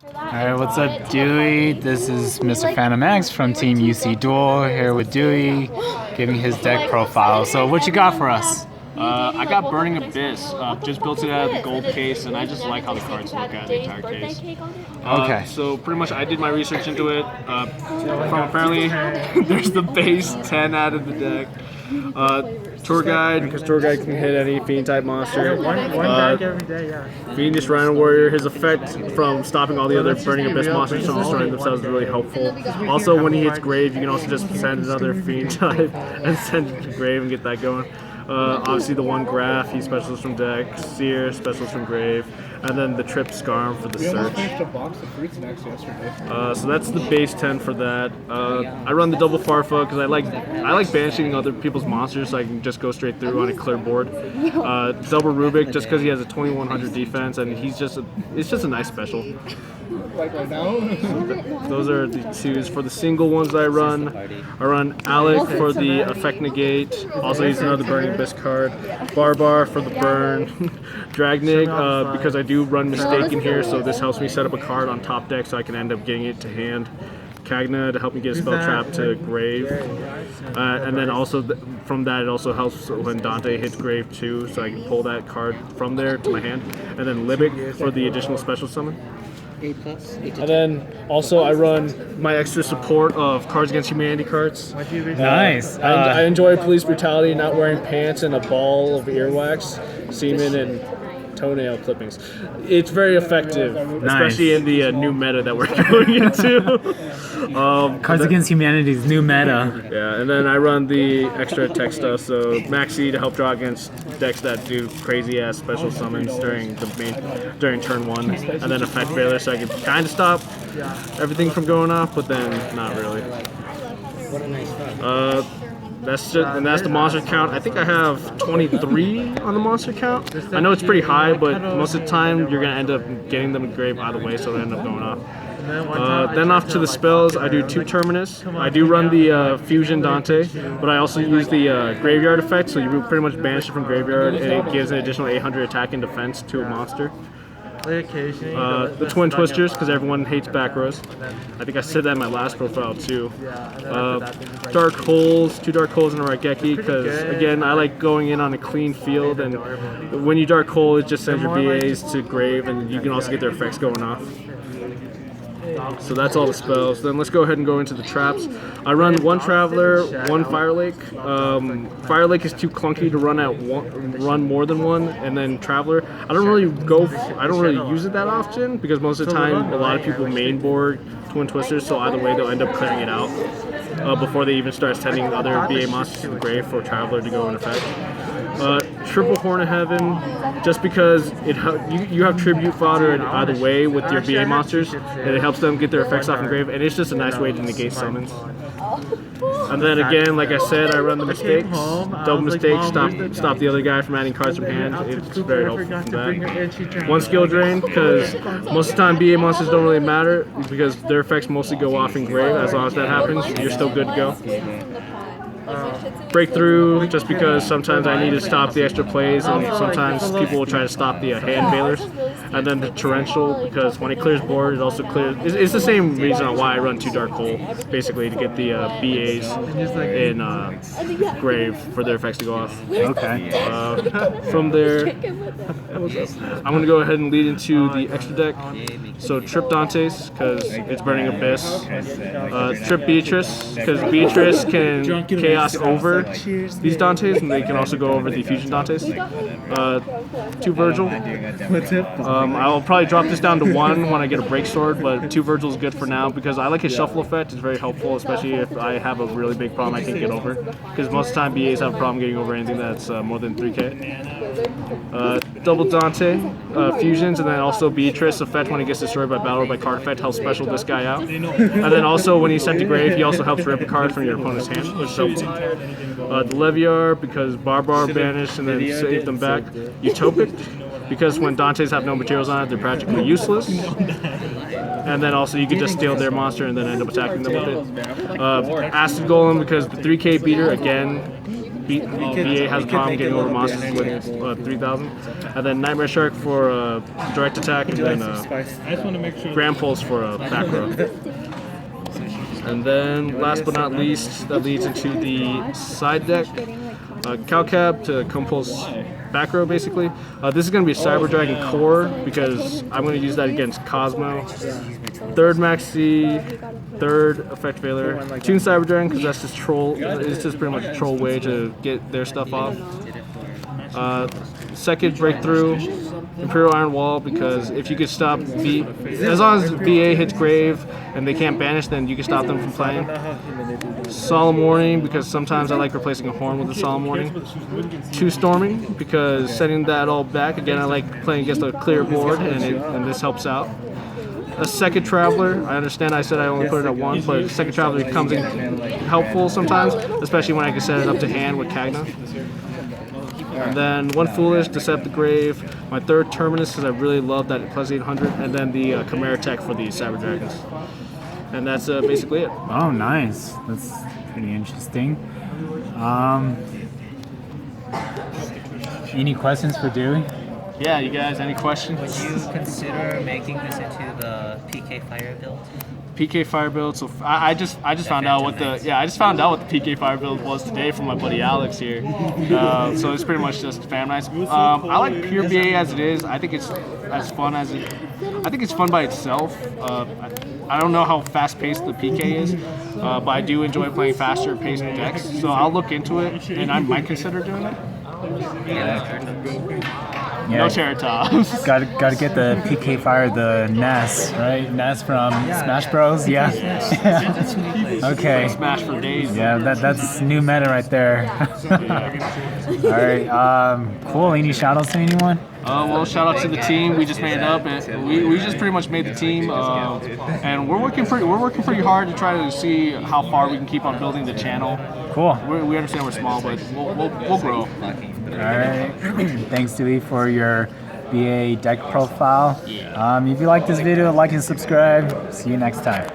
Alright, what's up, Dewey? This is Mr. Phantom X from Team UC Duel, here with Dewey, giving his deck profile. So what you got for us? I got Burning Abyss, just built it out of the gold case, and I just like how the cards look out of the entire case. Okay. So pretty much I did my research into it. From apparently, there's the base 10 out of the deck. Tour Guide, because Tour Guide can hit any Fiend type monster. One bag every day, yeah. Fiendish Rhino Warrior, his effect from stopping all the other Burning Abyss monsters from destroying themselves is really helpful. Also, when he hits Grave, you can also just send another Fiend type and send it to Grave and get that going. Obviously the one Graph, he's specialist from deck, Seer, specialist from Grave, and then the Trip Scarm for the search. So that's the base 10 for that. I run the double Farfa because I like banishing other people's monsters so I can just go straight through on a clear board. Double Rubik just because he has a 2100 defense and it's just a nice special. Like right now? Those are the twos. For the single ones I run Alec for the effect negate. Also he's another Burning Abyss card. Barbar for the burn. Dragnig because I do run Mistake in here, so this helps me set up a card on top deck so I can end up getting it to hand. Kagna to help me get a spell trap to Grave. And then also from that it also helps when Dante hits Grave too, so I can pull that card from there to my hand. And then Libic for the additional special summon. And then also I run my extra support of Cards Against Humanity cards. Nice. I enjoy Police Brutality, not wearing pants, and a ball of earwax, semen, and toenail clippings. It's very effective, especially in the new meta that we're going into. Cards Against Humanity's new meta. Yeah, and then I run the extra tech stuff, so Maxi to help draw against decks that do crazy ass special summons during turn 1, and then Effect Veiler so I can kind of stop everything from going off, but then not really. That's the monster count. I think I have 23 on the monster count. I know it's pretty high, but most of the time you're gonna end up getting them in grave either way, so they end up going off. Then off to the spells, I do 2 Terminus. I do run the Fusion Dante, but I also use the Graveyard effect, so you pretty much banish it from Graveyard, and it gives an additional 800 attack and defense to a monster. The Twin Twisters, because everyone hates back rows. I think I said that in my last profile too. Dark Holes, 2 Dark Holes and a Raigeki, because again, I like going in on a clean field, and when you Dark Hole, it just sends your BAs to Grave, and you can also get their effects going off. So that's all the spells. Then let's go ahead and go into the traps. I run 1 Traveler, 1 Fire Lake. Fire Lake is too clunky to run more than 1, and then Traveler. I don't really use it that often because most of the time a lot of people main board Twin Twisters, so either way they'll end up clearing it out before they even start sending other BA monsters to the grave for Traveler to go in effect. Triple Horn of Heaven, just because you have tribute fodder in either way with your BA monsters, and it helps them get their effects off in grave, and it's just a nice way to negate summons. And then again, like I said, I run the mistakes, double mistakes, stop the other guy from adding cards from hand. It's very helpful from that. 1 skill drain, because most of the time BA monsters don't really matter, because their effects mostly go off in grave. As long as that happens, you're still good to go. Breakthrough, just because sometimes I need to stop the extra plays, and sometimes people will try to stop the hand veilers. And then the Torrential, because when it clears board, it also clears. It's the same reason why I run 2 Dark Hole, basically to get the BAs in grave for their effects to go off. Okay. From there, I'm gonna go ahead and lead into the extra deck. So Trip Dantes, because it's Burning Abyss. Trip Beatrice, because Beatrice can chaos over these Dantes, and they can also go over the Fusion Dantes. 2 Virgil. I'll probably drop this down to 1 when I get a Break Sword, but 2 Virgil is good for now because I like his shuffle effect. It's very helpful, especially if I have a really big problem I can't get over. Because most of the time BAs have a problem getting over anything that's more than 3k. Double Dante, Fusions, and then also Beatrice effect when he gets destroyed by battle or by card effect helps special this guy out. And then also when he's sent to grave, he also helps rip a card from your opponent's hand, which is helpful. The Leviar, because Barbar banished and then save them back. Utopic, because when Dantes have no materials on it, they're practically useless. And then also you can just steal their monster and then end up attacking them with it. Acid Golem, because the 3k beater, again, VA has a problem getting over monsters with 3000. And then Nightmare Shark for direct attack, and then Grand Pulse for back row. And then last but not least, that leads into the side deck. Calcab to Compulse back row, basically. This is going to be Cyber Dragon Core because I'm going to use that against Cosmo. Third Max C, third Effect Veiler. Toon Cyber Dragon because that's just troll. It's just pretty much a troll way to get their stuff off. Second Breakthrough, Imperial Iron Wall, because if you could stop as long as VA hits Grave and they can't banish, then you can stop them from playing. Solemn Warning, because sometimes I like replacing a Horn with a Solemn Warning. 2 Storming, because setting that all back, again I like playing against a clear board, and this helps out. A second Traveler, I understand I said I only put it at 1, but second Traveler comes in helpful sometimes, especially when I can set it up to hand with Kagna. And then 1 Foolish, Decept the Grave. My third Terminus, because I really love that plus 800. And then the Chimera Tech for the Cyber Dragons. And that's basically it. Oh, nice. That's pretty interesting. Any questions for Dewey? Yeah, you guys, any questions? Would you consider making this into the PK Fire build? PK Fire build. So I just found out what the PK Fire build was today from my buddy Alex here. So it's pretty much just fan nice. I like pure BA as it is. I think it's as fun as it. I think it's fun by itself. I don't know how fast paced the PK is, but I do enjoy playing faster paced decks. So I'll look into it, and I might consider doing it. Yeah, no Ceratops. Gotta get the PK Fire, the Ness, right? Ness from Smash Bros. Yeah. Okay. Smash for days. Yeah, that's new meta right there. All right. Cool. Any shout outs to anyone? Well, shout out to the team. We just made it up, and we just pretty much made the team. And we're working pretty hard to try to see how far we can keep on building the channel. Cool. We understand we're small, but we'll grow. All right. Thanks, Dewey, for your BA deck profile. If you like this video, like and subscribe. See you next time.